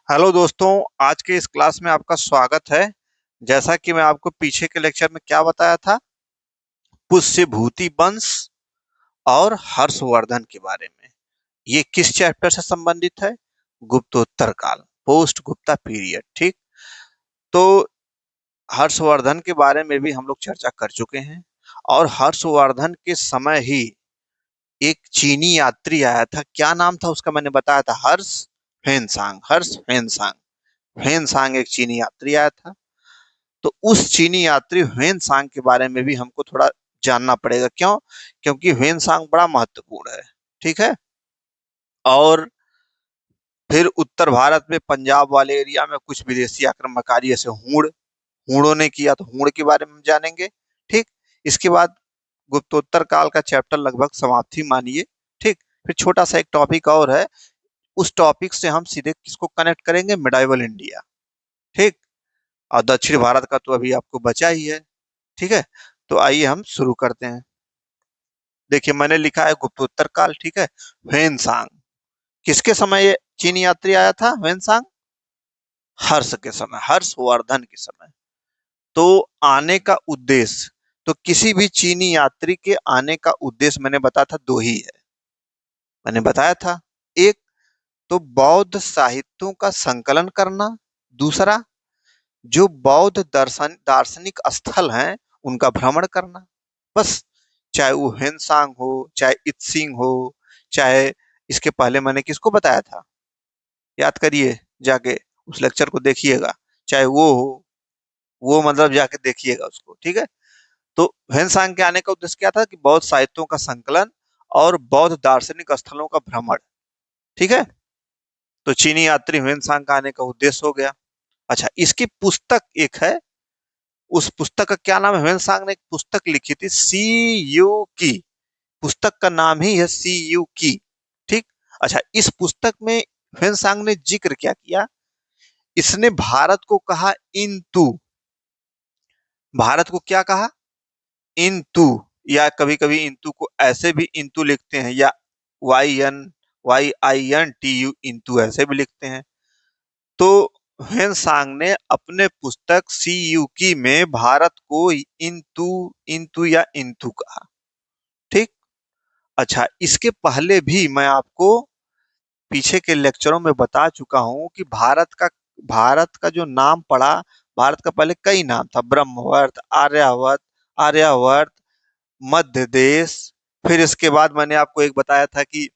Hello दोस्तों। आज के इस क्लास में आपका स्वागत है। जैसा कि मैं आपको पीछे के लेक्चर में क्या बताया था, पुष्यभूति वंश और हर्षवर्धन के बारे में। ये किस चैप्टर से संबंधित है? गुप्तोत्तर काल, पोस्ट गुप्ता पीरियड। ठीक। तो हर्षवर्धन के बारे में भी हम लोग चर्चा कर चुके हैं। और हर्षवर्धन के समय ही एक चीनी यात्री आया था। क्या नाम था उसका? मैंने बताया था, हर्ष फेनसांग। एक चीनी यात्री आया था। तो उस चीनी यात्री ह्वेन सांग के बारे में भी हमको थोड़ा जानना पड़ेगा। क्यों? क्योंकि ह्वेन सांग बड़ा महत्वपूर्ण है। ठीक है। और फिर उत्तर भारत में पंजाब वाले एरिया में कुछ विदेशी आक्रमणकारी ऐसे हूणों ने किया, तो हूण के बारे में हम जानेंगे। ठीक। इसके बाद गुप्तोत्तर काल का चैप्टर लगभग समाप्ति मानिए। ठीक। फिर छोटा सा एक टॉपिक और है। उस टॉपिक से हम सीधे किसको कनेक्ट करेंगे? Medieval India. ठीक। और दक्षिण भारत का तो अभी आपको बचा ही है। ठीक है। तो आइए हम शुरू करते हैं। देखिए, मैंने लिखा है गुप्तोत्तर काल। ठीक है। ह्वेनसांग किसके समय ये चीनी यात्री आया था? ह्वेनसांग हर्ष के समय, हर्षवर्धन के समय। तो आने का उद्देश्य, तो किसी भी चीनी यात्री के आने का उद्देश्य मैंने बताया था दो ही है। मैंने बताया था, एक तो बौद्ध साहित्यों का संकलन करना, दूसरा जो बौद्ध दार्शनिक स्थल हैं उनका भ्रमण करना। बस। चाहे वो ह्वेनसांग हो, चाहे इत्सिंग हो, चाहे इसके पहले मैंने किसको बताया था, याद करिए जाके, उस लेक्चर को देखिएगा। चाहे वो हो, वो मतलब जाके देखिएगा उसको। ठीक है। तो ह्वेनसांग के आने का उद्देश्य क्या था? कि बौद्ध साहित्यों का संकलन और बौद्ध दार्शनिक स्थलों का भ्रमण। ठीक है। तो चीनी यात्री ह्वेनसांग का आने का उद्देश्य हो गया। अच्छा, इसकी पुस्तक एक है। उस पुस्तक का क्या नाम है? ह्वेनसांग ने एक पुस्तक लिखी थी, सी यू की। पुस्तक का नाम ही है सी यू की। ठीक। अच्छा, इस पुस्तक में ह्वेनसांग ने जिक्र क्या किया? इसने भारत को कहा इनतू। भारत को क्या कहा? इनतू। या कभी कभी इंतु को ऐसे भी इंतु लिखते हैं, या YINTU इंतु ऐसे भी लिखते हैं। तो ह्वेनसांग ने अपने पुस्तक सी यू की में भारत को इंतु इंतु या इंतु कहा। ठीक। अच्छा, इसके पहले भी मैं आपको पीछे के लेक्चरों में बता चुका हूं कि भारत का जो नाम पड़ा, भारत का पहले कई नाम था, ब्रह्मवर्त, आर्यावर्त, मध्य देश। फिर इसके बाद मैंने आपको एक बताया था कि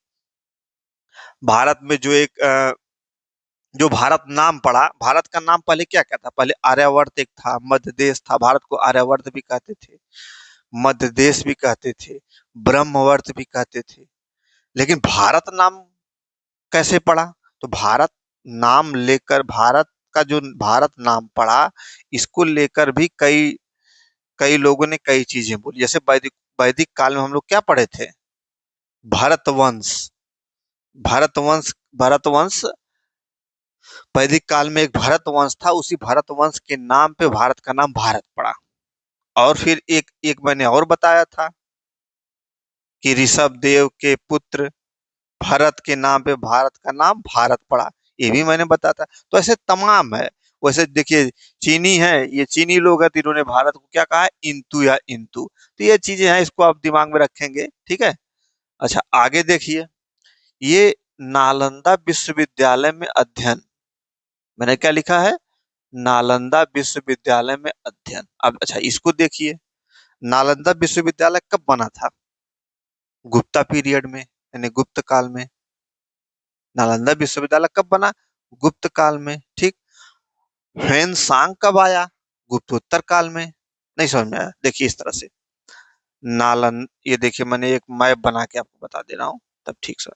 भारत में जो भारत नाम पड़ा, भारत का नाम पहले क्या क्या था? पहले आर्यावर्त एक था, मध्य देश था, भारत को आर्यावर्त भी कहते थे, मध्य देश भी कहते थे, ब्रह्मवर्त भी कहते थे। लेकिन भारत नाम कैसे पड़ा? तो भारत का जो भारत नाम पड़ा, इसको लेकर भी कई कई लोगों ने कई चीजें बोली। जैसे वैदिक वैदिक काल में हम लोग क्या पढ़े थे? भरतवंश। भरतवंश भरतवंश वैदिक काल में एक भरतवंश था, उसी भरतवंश के नाम पे भारत का नाम भारत पड़ा। और फिर एक एक मैंने और बताया था कि ऋषभ देव के पुत्र भरत के नाम पे भारत का नाम भारत पड़ा। ये भी मैंने बताया था। तो ऐसे तमाम है। वैसे देखिए, चीनी है, ये चीनी लोग हैं, तो इन्होंने भारत को क्या कहा है? इंतु या इंतु। तो ये चीजें हैं, इसको आप दिमाग में रखेंगे। ठीक है। अच्छा, आगे देखिए। ये नालंदा विश्वविद्यालय में अध्ययन, मैंने क्या लिखा है? नालंदा विश्वविद्यालय में अध्ययन। अब अच्छा, इसको देखिए। नालंदा विश्वविद्यालय कब बना था? गुप्ता पीरियड में, यानी गुप्त काल में। नालंदा विश्वविद्यालय कब बना? गुप्त काल में। ठीक। ह्वेनसांग कब आया? गुप्तोत्तर काल में। नहीं समझ में आया? देखिए इस तरह से। ये देखिए, मैंने एक मैप बना के आपको बता दे रहा हूँ, तब ठीक से।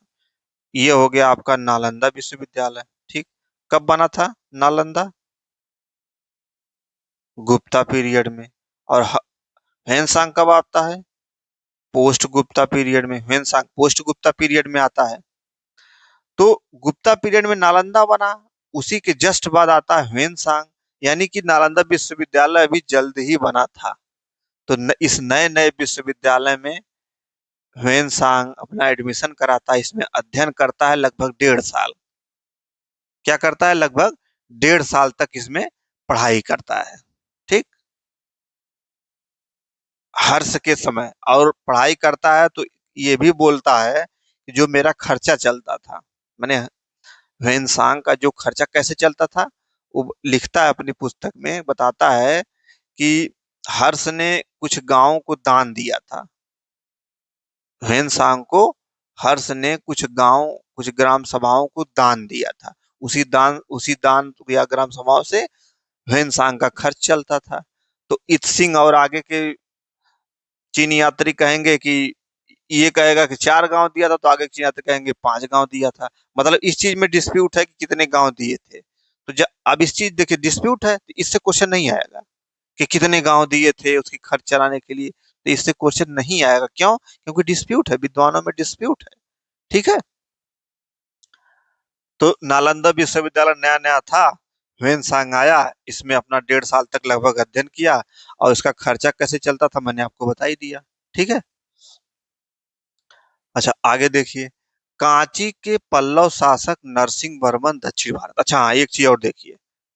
ये हो गया आपका नालंदा विश्वविद्यालय। ठीक। कब बना था नालंदा? गुप्ता पीरियड में। और ह्वेनसांग कब आता है? पोस्ट गुप्ता पीरियड में। ह्वेनसांग पोस्ट गुप्ता पीरियड में आता है। तो गुप्ता पीरियड में नालंदा बना, उसी के जस्ट बाद आता है ह्वेनसांग। यानी कि नालंदा विश्वविद्यालय अभी जल्द ही बना था। तो इस नए नए विश्वविद्यालय में ह्वेनसांग अपना एडमिशन कराता है, इसमें अध्ययन करता है लगभग 1.5 साल। क्या करता है, लगभग 1.5 साल तक इसमें पढ़ाई करता है। ठीक, हर्ष के समय, और पढ़ाई करता है तो ये भी बोलता है कि जो मेरा खर्चा चलता था, मैंने ह्वेनसांग का जो खर्चा कैसे चलता था, वो लिखता है अपनी पुस्तक में, बताता है कि हर्ष ने कुछ गांवों को दान दिया था। ह्वेनसांग को हर्ष ने कुछ गांव, कुछ ग्राम सभाओं को दान दिया था। उसी दान या ग्राम सभाओं से ह्वेनसांग का खर्च चलता था। तो इत्सिंग और आगे के चीनी यात्री कहेंगे कि ये कहेगा कि 4 गांव दिया था, तो आगे के चीनी यात्री कहेंगे 5 गांव दिया था। मतलब इस चीज में डिस्प्यूट है कि कितने गांव दिए थे। तो जब अब इस चीज देखिए डिस्प्यूट है, तो इससे क्वेश्चन नहीं आएगा कि कितने गांव दिए थे उसकी खर्च चलाने के लिए। तो इससे क्वेश्चन नहीं आएगा, क्यों? क्योंकि डिस्प्यूट है, विद्वानों में डिस्प्यूट है। ठीक है। तो नालंदा विश्वविद्यालय नया नया था, ह्वेनसांग आया, इसमें अपना 1.5 साल तक लगभग अध्ययन किया, और इसका खर्चा कैसे चलता था मैंने आपको बता ही दिया। ठीक है। अच्छा, आगे देखिए, कांची के पल्लव शासक नरसिंह वर्मन दक्षिण भारत। अच्छा हाँ, एक चीज और देखिए,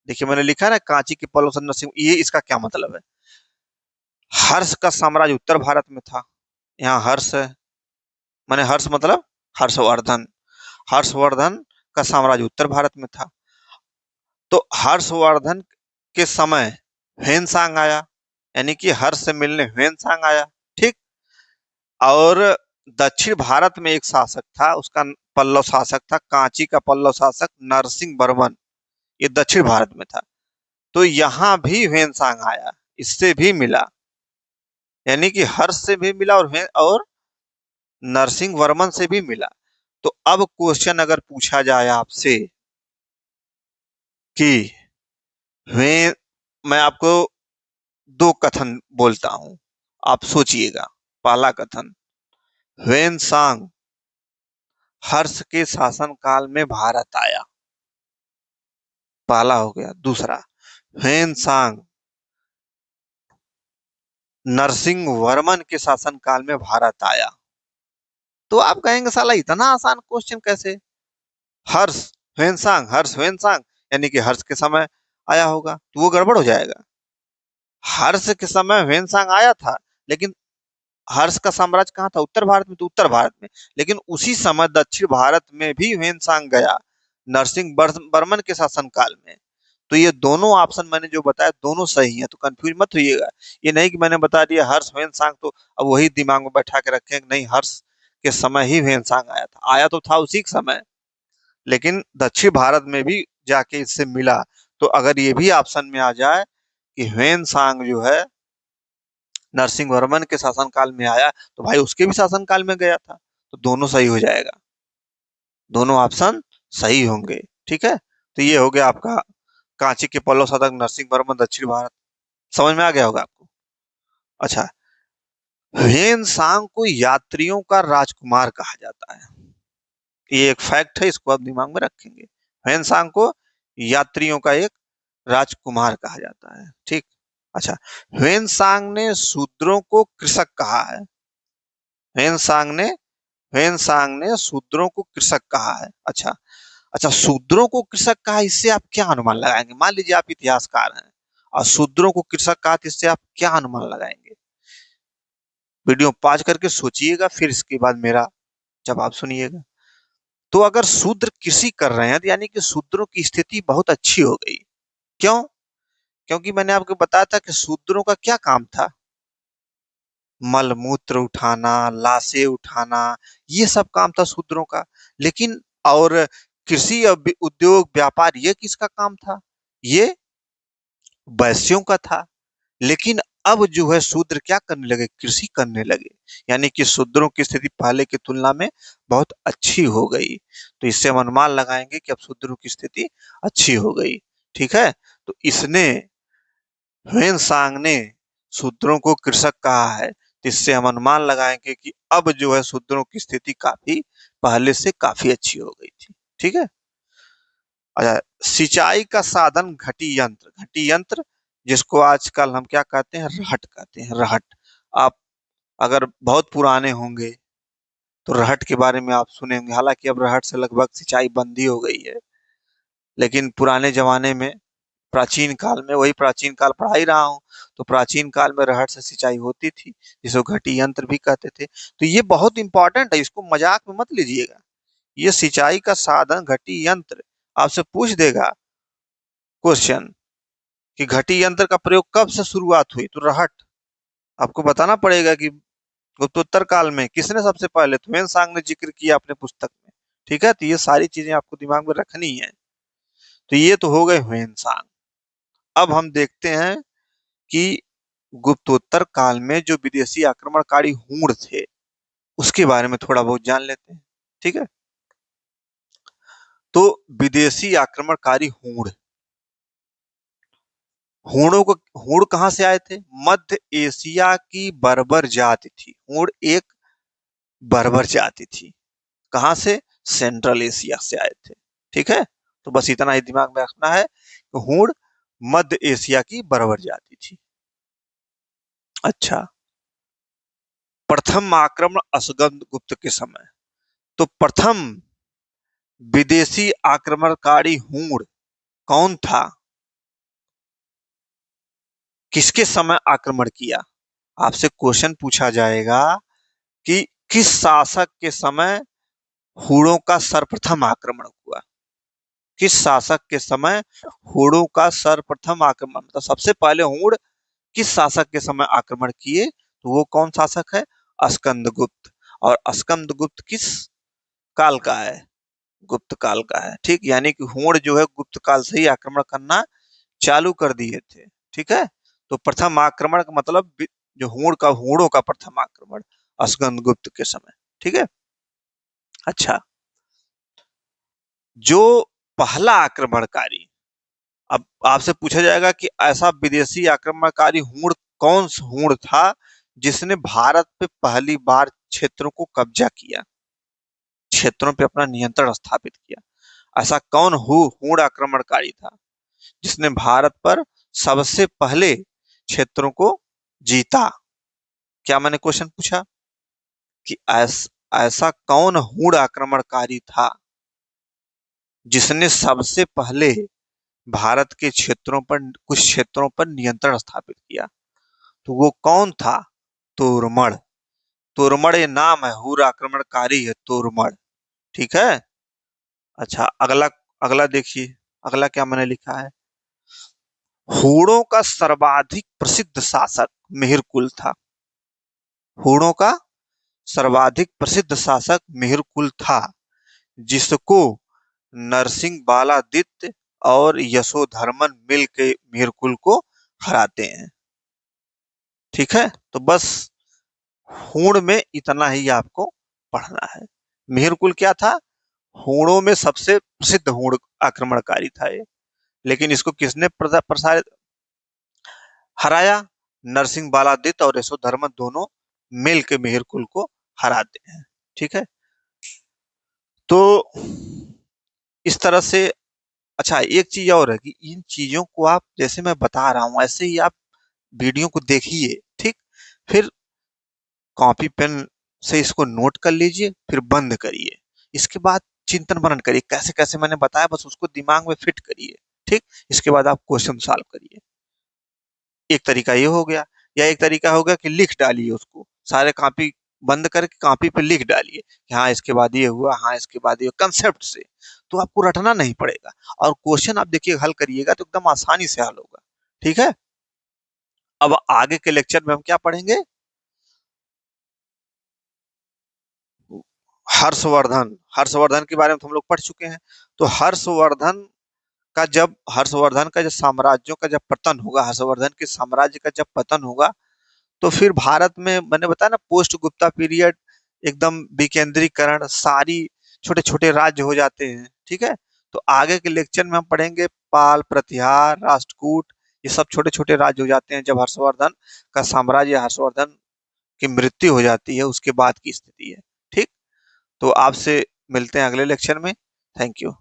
देखिए मैंने लिखा है ना कांची के पल्लव शासक नरसिंह, ये इसका क्या मतलब है? हर्ष का साम्राज्य उत्तर भारत में था, यहाँ हर्ष है, माने हर्ष मतलब हर्षवर्धन, हर्षवर्धन का साम्राज्य उत्तर भारत में था। तो हर्षवर्धन के समय ह्वेनसांग आया, यानी कि हर्ष से मिलने ह्वेनसांग आया। ठीक, और दक्षिण भारत में एक शासक था, उसका पल्लव शासक था, कांची का पल्लव शासक नरसिंह वर्मन, ये दक्षिण भारत में था। तो यहाँ भी ह्वेनसांग आया, इससे भी मिला, यानी कि हर्ष से भी मिला और नरसिंह वर्मन से भी मिला। तो अब क्वेश्चन अगर पूछा जाए आपसे कि वे, मैं आपको दो कथन बोलता हूं, आप सोचिएगा। पहला कथन, ह्वेनसांग हर्ष के शासन काल में भारत आया, पहला हो गया। दूसरा, ह्वेनसांग नरसिंह वर्मन के शासन काल में भारत आया। तो आप कहेंगे साला इतना आसान क्वेश्चन कैसे? हर्ष हर्ष ह्वेनसांग, यानी कि हर्ष के समय आया होगा, तो वो गड़बड़ हो जाएगा। हर्ष के समय ह्वेनसांग आया था, लेकिन हर्ष का साम्राज्य कहाँ था? उत्तर भारत में, तो उत्तर भारत में। लेकिन उसी समय दक्षिण भारत में भी ह्वेनसांग गया, नरसिंह वर्मन के शासन काल में। तो ये दोनों ऑप्शन मैंने जो बताया दोनों सही है, तो कंफ्यूज मत होइएगा। ये नहीं कि मैंने बता दिया हर्ष ह्वेनसांग, तो अब वही दिमाग में बैठा के रखें कि नहीं हर्ष के समय ही ह्वेनसांग आया था। आया तो था उसी के समय, लेकिन दक्षिण भारत में भी जाके इससे मिला। तो अगर ये भी ऑप्शन में आ जाए कि ह्वेनसांग जो है नरसिंह वर्मन के शासनकाल में आया, तो भाई उसके भी शासनकाल में गया था, तो दोनों सही हो जाएगा, दोनों ऑप्शन सही होंगे। ठीक है। तो ये हो गया आपका कांची के पल्लव शासक नरसिंह वर्मन दक्षिण भारत, समझ में आ गया होगा आपको। अच्छा, ह्वेनसांग को यात्रियों का राजकुमार कहा जाता है, ये एक फैक्ट है, इसको आप दिमाग में रखेंगे। ह्वेनसांग को यात्रियों का एक राजकुमार कहा जाता है। ठीक। अच्छा, ह्वेनसांग ने शूद्रों को कृषक कहा है, ह्वेनसांग ने ह्वेनसांग ने शूद्रों को कृषक कहा है। अच्छा, अच्छा शूद्रों को कृषक कहा, इससे आप क्या अनुमान लगाएंगे? मान लीजिए आप इतिहासकार हैं और शूद्रों को कृषक कहा, तो इससे आप क्या अनुमान लगाएंगे? वीडियो पॉज करके सोचिएगा, फिर इसके बाद मेरा जवाब सुनिएगा। तो अगर शूद्र कृषि कर रहे हैं, तो यानी कि शूद्रों की स्थिति बहुत अच्छी हो गई। क्यों? क्योंकि मैंने आपको बताया था कि शूद्रों का क्या काम था, मलमूत्र उठाना, लाशें उठाना, ये सब काम था शूद्रों का। लेकिन और कृषि उद्योग व्यापार, ये किसका काम था? ये वैश्यों का था। लेकिन अब जो है शूद्र क्या करने लगे? कृषि करने लगे, यानी कि शूद्रों की स्थिति पहले की तुलना में बहुत अच्छी हो गई। तो इससे हम अनुमान लगाएंगे कि अब शूद्रों की स्थिति अच्छी हो गई। ठीक है। तो इसने, ह्वेनसांग ने शूद्रों को कृषक कहा है, तो इससे हम अनुमान लगाएंगे कि अब जो है शूद्रों की स्थिति काफी पहले से काफी अच्छी हो गई थी। ठीक है। अच्छा, सिंचाई का साधन घटी यंत्र जिसको आजकल हम क्या कहते हैं, रहट कहते हैं, रहट। आप अगर बहुत पुराने होंगे तो रहट के बारे में आप सुने होंगे, हालांकि अब रहट से लगभग सिंचाई बंद ही हो गई है। लेकिन पुराने जमाने में, प्राचीन काल में, वही प्राचीन काल पढ़ा ही रहा हूँ, तो प्राचीन काल में रहर से सिंचाई होती थी, जिसको घटी यंत्र भी कहते थे। तो ये बहुत इंपॉर्टेंट है, इसको मजाक में मत लीजिएगा। ये सिंचाई का साधन घटी यंत्र आपसे पूछ देगा क्वेश्चन कि घटी यंत्र का प्रयोग कब से शुरुआत हुई, तो रहट आपको बताना पड़ेगा कि गुप्तोत्तर काल में किसने सबसे पहले, तो ह्वेन ने जिक्र किया अपने पुस्तक में। ठीक है, तो ये सारी चीजें आपको दिमाग में रखनी है। तो ये तो हो गए ह्वेन। अब हम देखते हैं कि गुप्तोत्तर काल में जो विदेशी आक्रमणकारी हूण थे उसके बारे में थोड़ा बहुत जान लेते हैं। ठीक है, तो विदेशी आक्रमणकारी हूण, हूणों को, हूण कहां से आए थे? मध्य एशिया की बर्बर जाति थी। हूण एक बर्बर जाति थी। कहां से? सेंट्रल एशिया से आए थे। ठीक है, तो बस इतना ही दिमाग में रखना है कि हूण मध्य एशिया की बर्बर जाति थी। अच्छा, प्रथम आक्रमण असगंध गुप्त के समय, तो प्रथम विदेशी आक्रमणकारी हूण कौन था? किसके समय आक्रमण किया? आपसे क्वेश्चन पूछा जाएगा कि किस शासक के समय हूणों का सर्वप्रथम आक्रमण हुआ। किस शासक के समय हूणों का सर्वप्रथम आक्रमण, मतलब सबसे पहले हूण किस शासक के समय आक्रमण किए, तो वो कौन शासक है? स्कंदगुप्त। और स्कंदगुप्त किस काल का है? गुप्त काल का है। ठीक, यानी कि हूण जो है गुप्त काल से ही आक्रमण करना चालू कर दिए थे। ठीक है, तो प्रथम आक्रमण का मतलब जो हूण का, हूणों का प्रथम आक्रमण स्कंदगुप्त के समय। ठीक है, अच्छा, जो पहला आक्रमणकारी, अब आपसे पूछा जाएगा कि ऐसा विदेशी आक्रमणकारी हूण कौन सा हूण था जिसने भारत पे पहली बार क्षेत्रों को कब्जा किया, क्षेत्रों पे अपना नियंत्रण स्थापित किया। ऐसा कौन हूण आक्रमणकारी था जिसने भारत पर सबसे पहले क्षेत्रों को जीता? क्या मैंने क्वेश्चन पूछा कि ऐसा कौन हूण आक्रमणकारी था जिसने सबसे पहले भारत के क्षेत्रों पर, कुछ क्षेत्रों पर नियंत्रण स्थापित किया? तो वो कौन था? तोरमड़। तोरमड़ ये नाम है, हूण आक्रमणकारी है तोरमड़। ठीक है, अच्छा, अगला, अगला देखिए, अगला क्या मैंने लिखा है। हूणों का सर्वाधिक प्रसिद्ध शासक मिहिरकुल था। हूणों का सर्वाधिक प्रसिद्ध शासक मिहिरकुल था, जिसको नरसिंह बालादित्य और यशोधर्मन मिल के मिहिरकुल को हराते हैं। ठीक है, तो बस हूण में इतना ही आपको पढ़ना है। मिहिरकुल क्या था? हूणों में सबसे प्रसिद्ध हूण आक्रमणकारी था ये। लेकिन इसको किसने प्रसारित, हराया? नरसिंह बालादित्य और यशोधर्मन दोनों मिल के मिहिरकुल को हराते हैं। ठीक है, तो इस तरह से, अच्छा एक चीज और है कि इन चीजों को आप, जैसे मैं बता रहा हूं ऐसे ही आप वीडियो को देखिए। ठीक, फिर कॉपी पेन से इसको नोट कर लीजिए, फिर बंद करिए। इसके बाद चिंतन मनन करिए, कैसे कैसे मैंने बताया, बस उसको दिमाग में फिट करिए। ठीक, इसके बाद आप क्वेश्चन सॉल्व करिए। एक तरीका ये हो गया, या एक तरीका हो गया कि लिख डालिए उसको, सारे कॉपी बंद करके कॉपी पे लिख डालिए कि हाँ इसके बाद ये हुआ, हाँ इसके बाद ये, कंसेप्ट से। तो आपको रटना नहीं पड़ेगा, और क्वेश्चन आप देखिए हल करिएगा तो एकदम आसानी से हल होगा। ठीक है, अब आगे के लेक्चर में हम क्या पढ़ेंगे? हर्षवर्धन। हर्षवर्धन के बारे में तो हम लोग पढ़ चुके हैं। तो हर्षवर्धन का जब साम्राज्यों का जब पतन होगा, हर्षवर्धन के साम्राज्य का जब पतन होगा, तो फिर भारत में, मैंने बताया ना, पोस्ट गुप्ता पीरियड, एकदम विकेंद्रीकरण, सारी छोटे छोटे राज्य हो जाते हैं। ठीक है, तो आगे के लेक्चर में हम पढ़ेंगे पाल, प्रतिहार, राष्ट्रकूट, ये सब छोटे छोटे राज्य हो जाते हैं जब हर्षवर्धन का साम्राज्य, हर्षवर्धन की मृत्यु हो जाती है उसके बाद की स्थिति है। ठीक, तो आपसे मिलते हैं अगले लेक्चर में। Thank you.